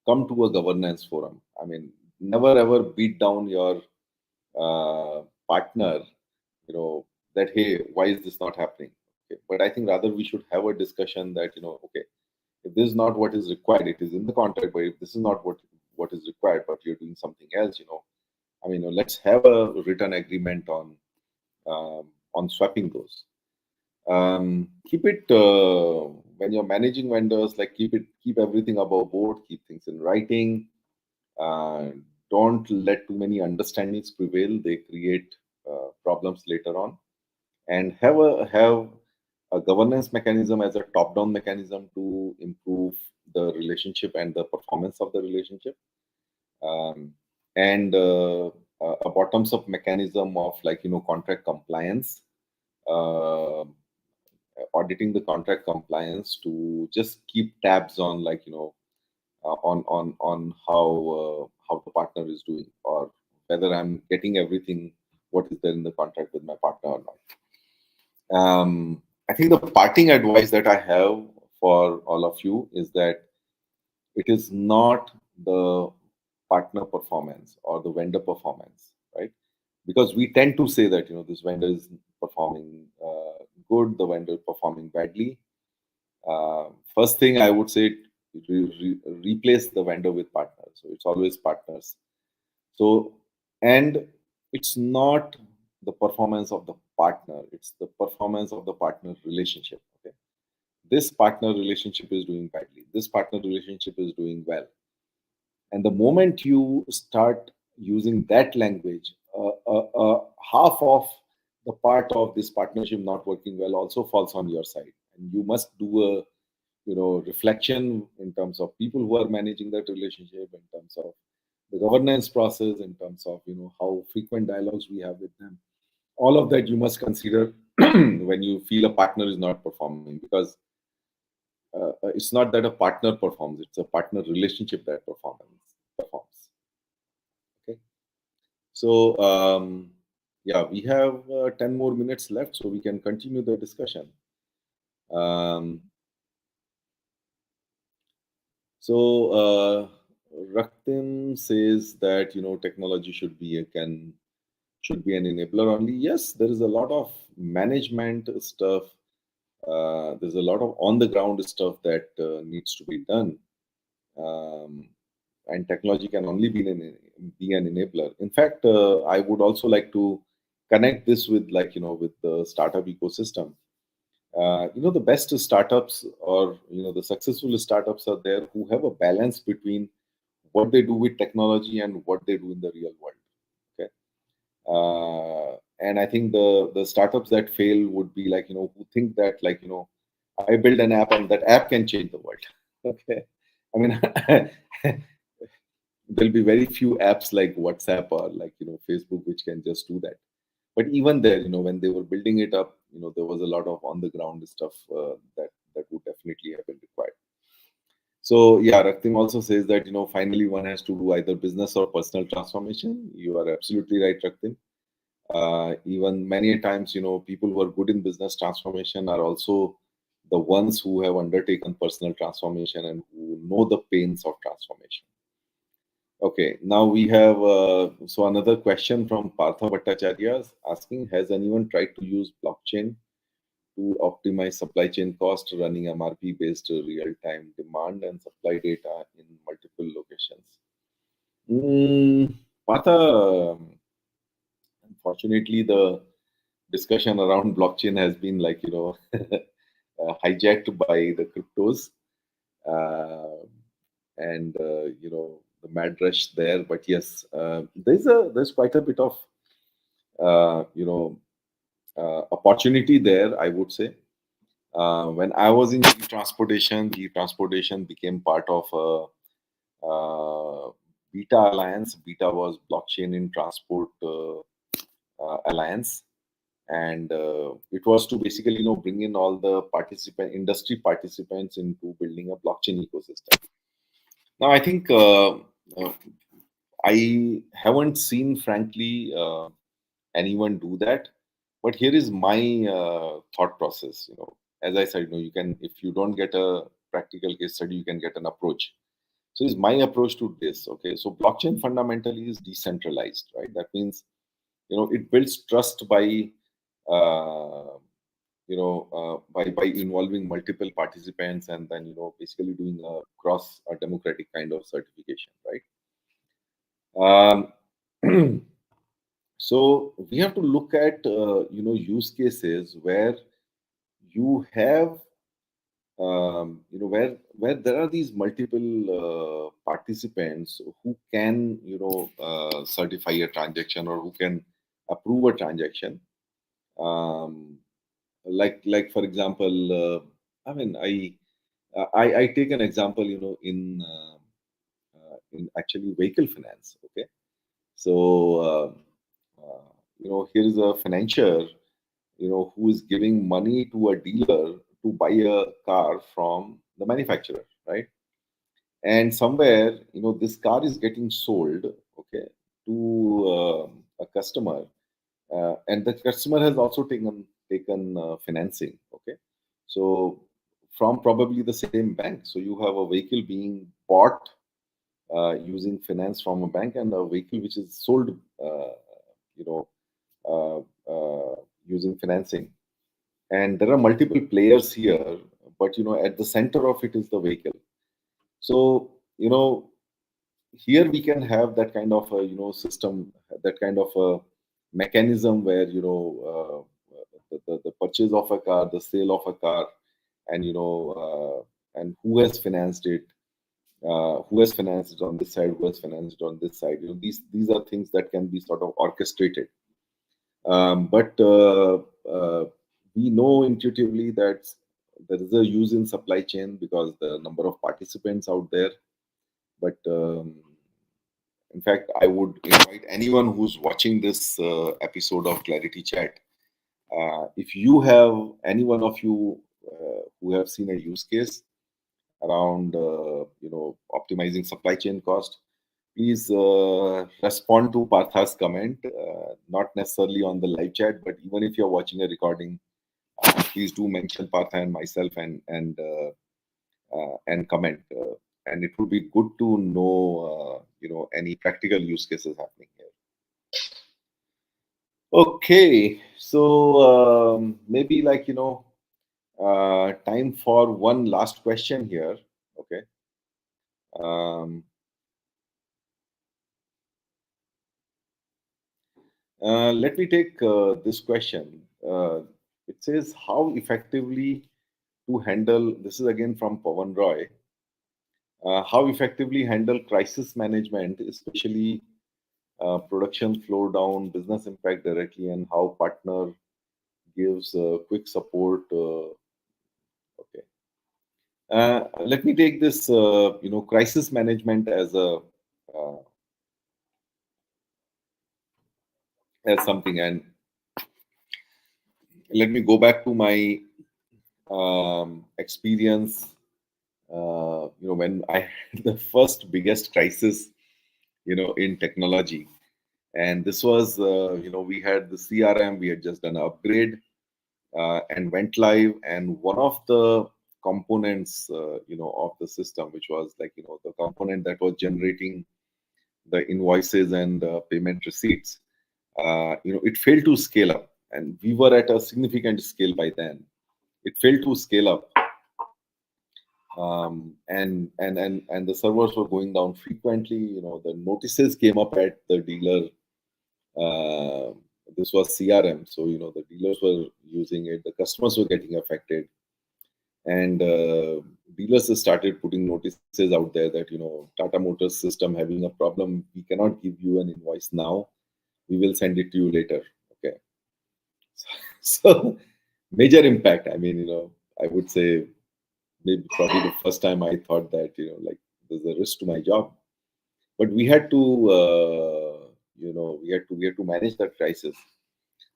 come to a governance forum. I mean, never ever beat down your partner, that, hey, why is this not happening? Okay. But I think rather we should have a discussion that, okay, if this is not what is required, it is in the contract, but if this is not what is required, but you're doing something else, I mean, let's have a written agreement on swapping those. Keep it, when you're managing vendors, like, keep everything above board, keep things in writing. uh, don't let too many understandings prevail, they create problems later on. And have a governance mechanism as a top down mechanism to improve the relationship and the performance of the relationship. Um, and a bottoms up mechanism of, like, contract compliance, uh, auditing the contract compliance to just keep tabs on, like, on how the partner is doing, or whether I'm getting everything what is there in the contract with my partner or not. I think the parting advice that I have for all of you is that it is not the partner performance or the vendor performance, right? Because we tend to say that, this vendor is performing good, the vendor performing badly. First thing I would say, replace the vendor with partners. So it's always partners. So, and it's not the performance of the partner; it's the performance of the partner relationship. Okay, this partner relationship is doing badly. This partner relationship is doing well. And the moment you start using that language, half of the part of this partnership not working well also falls on your side, and you must do a, reflection in terms of people who are managing that relationship, in terms of the governance process, in terms of, how frequent dialogues we have with them. All of that you must consider when you feel a partner is not performing, because it's not that a partner performs, it's a partner relationship that performs. Okay. So, yeah, we have 10 more minutes left, so we can continue the discussion. Um, so, Raktim says that, technology should be an enabler only. Yes, there is a lot of management stuff There's a lot of on the ground stuff that needs to be done, um, and technology can only be an enabler. In fact, I would also like to connect this with, like, with the startup ecosystem. The best startups, or the successful startups, are there who have a balance between what they do with technology and what they do in the real world. Okay. And I think the startups that fail would be, like, who think that, like, I build an app and that app can change the world. Okay. I mean, there'll be very few apps like WhatsApp or, like, Facebook, which can just do that. But even there, when they were building it up, there was a lot of on the ground stuff that would definitely have been required. So yeah, Raktim also says that, finally one has to do either business or personal transformation. You are absolutely right, Raktim. Even many times, people who are good in business transformation are also the ones who have undertaken personal transformation and who know the pains of transformation. Okay, now we have so another question from Partha Bhattacharyya asking, has anyone tried to use blockchain to optimize supply chain cost running MRP based real time demand and supply data in multiple locations? Partha, unfortunately, the discussion around blockchain has been, like, hijacked by the cryptos, uh, and the mad rush there. But yes, there's quite a bit of uh, you know opportunity there, I would say. When I was in G Transportation became part of Beta Alliance. Beta was blockchain in transport alliance, and it was to basically, bring in all the industry participants into building a blockchain ecosystem. Now, I think I haven't seen, frankly, anyone do that. But here is my thought process. As I said, you can, if you don't get a practical case study, you can get an approach. So, is my approach to this. Okay, so blockchain fundamentally is decentralized, right? That means, it builds trust by uh, by involving multiple participants, and then, basically doing a democratic kind of certification, right? um, so we have to look at use cases where you have where there are these multiple participants who can, certify a transaction, or who can approve a transaction. um, like for example, I mean, I take an example, in actually vehicle finance. Okay, so here is a financier, who is giving money to a dealer to buy a car from the manufacturer, right? And somewhere, this car is getting sold, okay, to a customer, and the customer has also taken financing, okay. So from probably the same bank, so you have a vehicle being bought using finance from a bank, and a vehicle which is sold, you know uh, using financing. And there are multiple players here, but, at the center of it is the vehicle. So, here we can have that kind of a, system, that kind of a mechanism where, the purchase of a car, the sale of a car, and, and who has financed it on this side, who has financed it on this side. These are things that can be sort of orchestrated. But we know intuitively that there is a use in supply chain because the number of participants out there. But in fact, I would invite anyone who's watching this episode of Clarity Chat. If you have any one of you who have seen a use case around, optimizing supply chain cost, please respond to Partha's comment, not necessarily on the live chat, but even if you're watching a recording, please do mention Partha and myself, and comment. And it would be good to know, any practical use cases happening here. Okay, so maybe, like, Time for one last question here. Okay. Um, Let me take this question. It says, how effectively to handle, this is again from Pawan Roy, how effectively handle crisis management, especially production flow down, business impact directly, and how partner gives quick support. Okay. Let me take this, crisis management uh, as something, and let me go back to my experience. When I had the first biggest crisis, in technology, and this was, we had the CRM, we had just done an upgrade, and went live, and one of the components, of the system, which was like, the component that was generating the invoices and payment receipts, it failed to scale up, and we were at a significant scale by then. It failed to scale up, and the servers were going down frequently. The notices came up at the dealer. uh, this was CRM, so the dealers were using it, the customers were getting affected, and dealers started putting notices out there that, Tata Motors system having a problem, we cannot give you an invoice now, we will send it to you later. Okay. So major impact. I mean, I would say maybe probably the first time I thought that, like, there's a risk to my job. But we had to, we had to manage that crisis.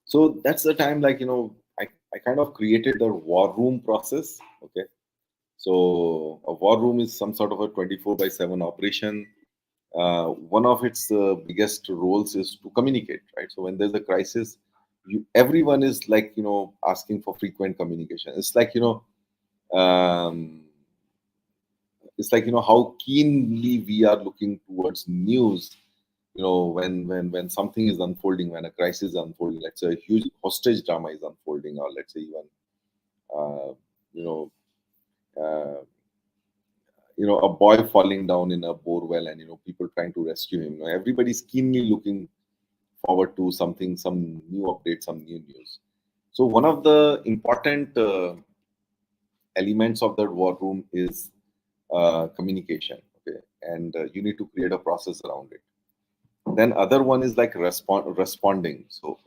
So that's the time, like, I kind of created the war room process. Okay. So a war room is some sort of a 24/7 operation. One of its biggest roles is to communicate, right? So when there's a crisis, everyone is like, asking for frequent communication. It's like, um, how keenly we are looking towards news, when something is unfolding, when a crisis is unfolding, let's say a huge hostage drama is unfolding, or let's say even uh, you know uh, a boy falling down in a bore well, and people trying to rescue him. Everybody's keenly looking forward to something, some new update, some new news. So one of the important elements of that war room is communication. Okay. And you need to create a process around it. Then other one is like responding. So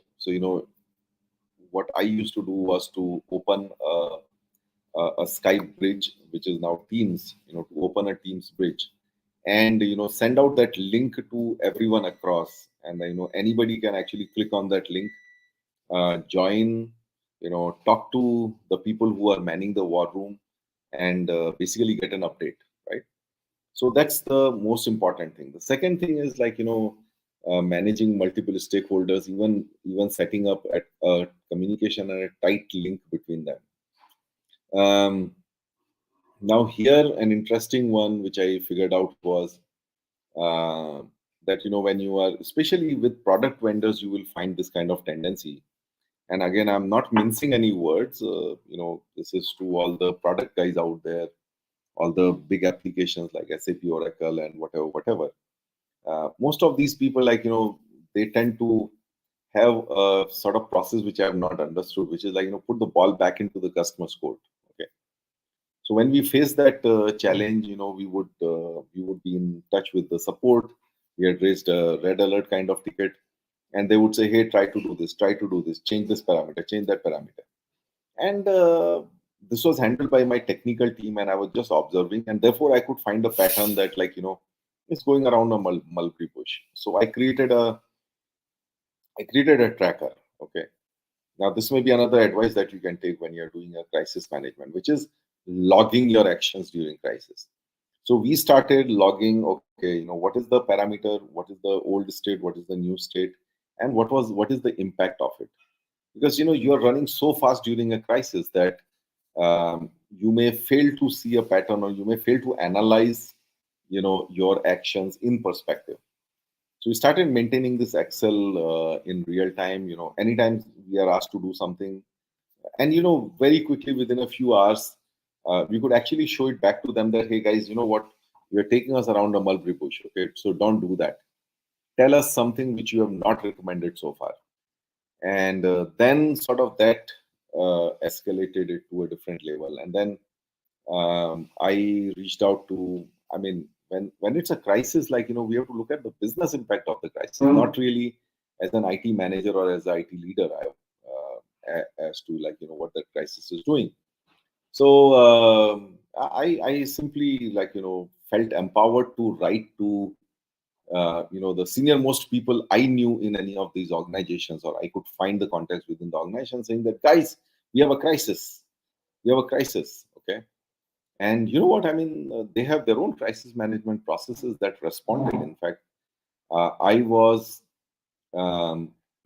what I used to do was to open a Skype bridge, which is now Teams. To open a Teams bridge, and send out that link to everyone across, and anybody can actually click on that link, join, talk to the people who are manning the war room, and basically get an update, right? So that's the most important thing. The second thing is like, managing multiple stakeholders, even setting up a communication and a tight link between them. Now here, an interesting one which I figured out was, uh, that when you are, especially with product vendors, you will find this kind of tendency. And again, I'm not mincing any words. This is to all the product guys out there, all the big applications like SAP, Oracle, and whatever. Most of these people, like, they tend to have a sort of process which I have not understood, which is like, put the ball back into the customer's court. Okay. So when we face that challenge, we would be in touch with the support. We had raised a red alert kind of ticket, and they would say, "Hey, try to do this, change this parameter, change that parameter." And this was handled by my technical team, and I was just observing, and therefore I could find a pattern that, like, it's going around a multi push. So I created a tracker. Okay. Now, this may be another advice that you can take when you're doing a crisis management, which is logging your actions during crisis. So we started logging. Okay, what is the parameter? What is the old state? What is the new state? And what is the impact of it? Because you are running so fast during a crisis that you may fail to see a pattern, or you may fail to analyze your actions in perspective. So we started maintaining this Excel in real time. Anytime we are asked to do something, And very quickly, within a few hours, we could actually show it back to them that, hey guys, you know what, you're taking us around a mulberry bush. Okay, so don't do that. Tell us something which you have not recommended so far. And then sort of that escalated it to a different level. And then I reached out to, I mean, when it's a crisis, like, we have to look at the business impact of the crisis, not really as an IT manager or as an IT leader, as to, like, what that crisis is doing. So I simply, like, felt empowered to write to the senior most people I knew in any of these organizations, or I could find the contacts within the organization, saying that, guys, we have a crisis. We have a crisis. Okay. And you know what? I mean, they have their own crisis management processes that responded. In fact, I was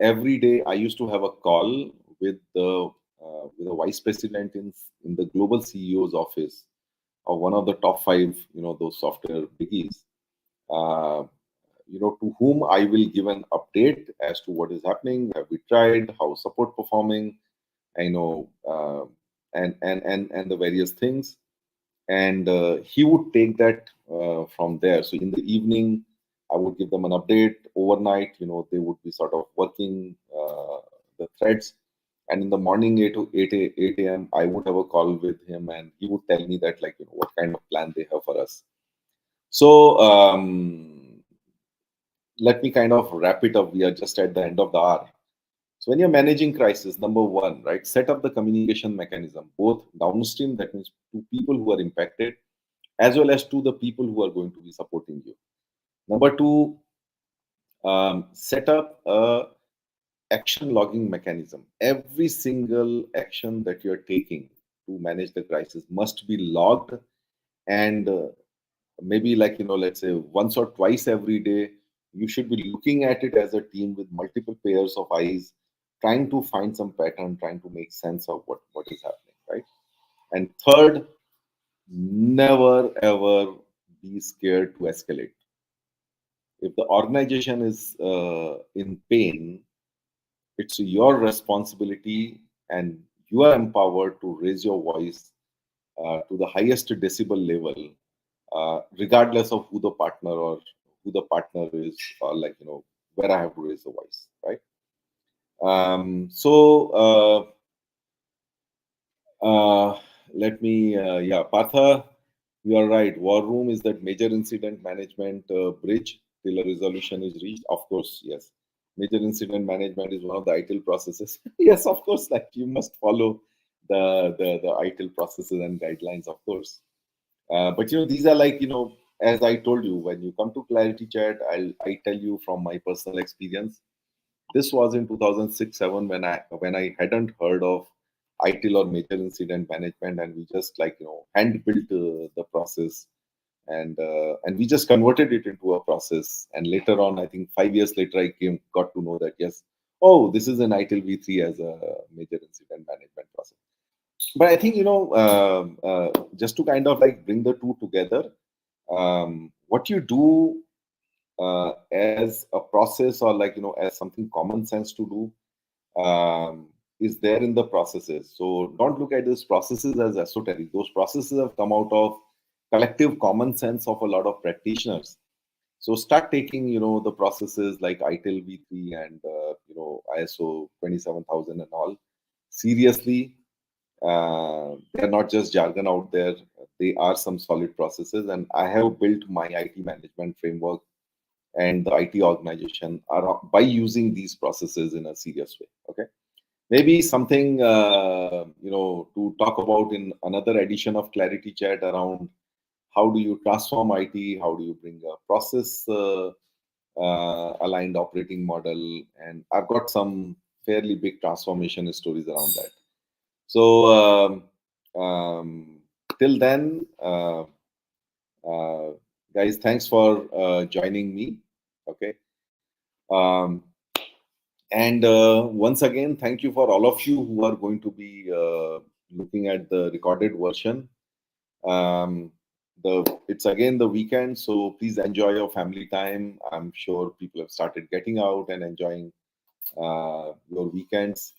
every day I used to have a call with the vice president in the global CEO's office of one of the top five, those software biggies. Uh, to whom I will give an update as to what is happening. Have we tried? How support performing? I know, and the various things. And he would take that from there. So in the evening, I would give them an update. Overnight, they would be sort of working the threads. And in the morning, 8 to 8 a.m., I would have a call with him, and he would tell me that, like, what kind of plan they have for us. So let me kind of wrap it up. We are just at the end of the hour. So when you're managing crisis, number one, right, set up the communication mechanism, both downstream, that means to people who are impacted, as well as to the people who are going to be supporting you. Number two, set up a action logging mechanism. Every single action that you're taking to manage the crisis must be logged, and maybe, like, let's say once or twice every day, you should be looking at it as a team with multiple pairs of eyes, trying to find some pattern, trying to make sense of what is happening, right? And third, never ever be scared to escalate. If the organization is in pain, it's your responsibility, and you are empowered to raise your voice to the highest decibel level, regardless of who the partner or who the partner is, or, like, where I have to raise the voice, right? So let me, yeah, Partha, you are right. War room is that major incident management bridge till a resolution is reached. Of course, yes. Major incident management is one of the ITIL processes. Yes, of course, like, you must follow the ITIL processes and guidelines, of course. But these are, like, as I told you, when you come to ClarITea, I tell you from my personal experience. This was in 2006-7, when I hadn't heard of ITIL or major incident management, and we just, like, hand built the process, and we just converted it into a process. And later on, I think 5 years later, I got to know that, yes, oh, this is an ITIL V3 as a major incident management process. But I think, just to kind of, like, bring the two together, what you do as a process, or, like, as something common sense to do, is there in the processes. So don't look at these processes as esoteric. Those processes have come out of collective common sense of a lot of practitioners. So start taking, the processes like ITIL V3 and ISO 27000 and all seriously. They're not just jargon out there. They are some solid processes, and I have built my IT management framework and the IT organization by using these processes in a serious way. Okay, maybe something to talk about in another edition of ClarITea around how do you transform IT, how do you bring a process aligned operating model, and I've got some fairly big transformation stories around that. So till then, guys, thanks for joining me. Okay. Um, and once again, thank you for all of you who are going to be looking at the recorded version. It's again the weekend, so please enjoy your family time. I'm sure people have started getting out and enjoying your weekends.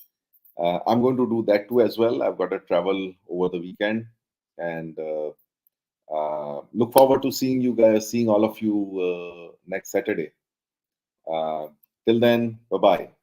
I'm going to do that too as well. I've got to travel over the weekend, and look forward to seeing you guys, seeing all of you next Saturday. Till then, bye bye.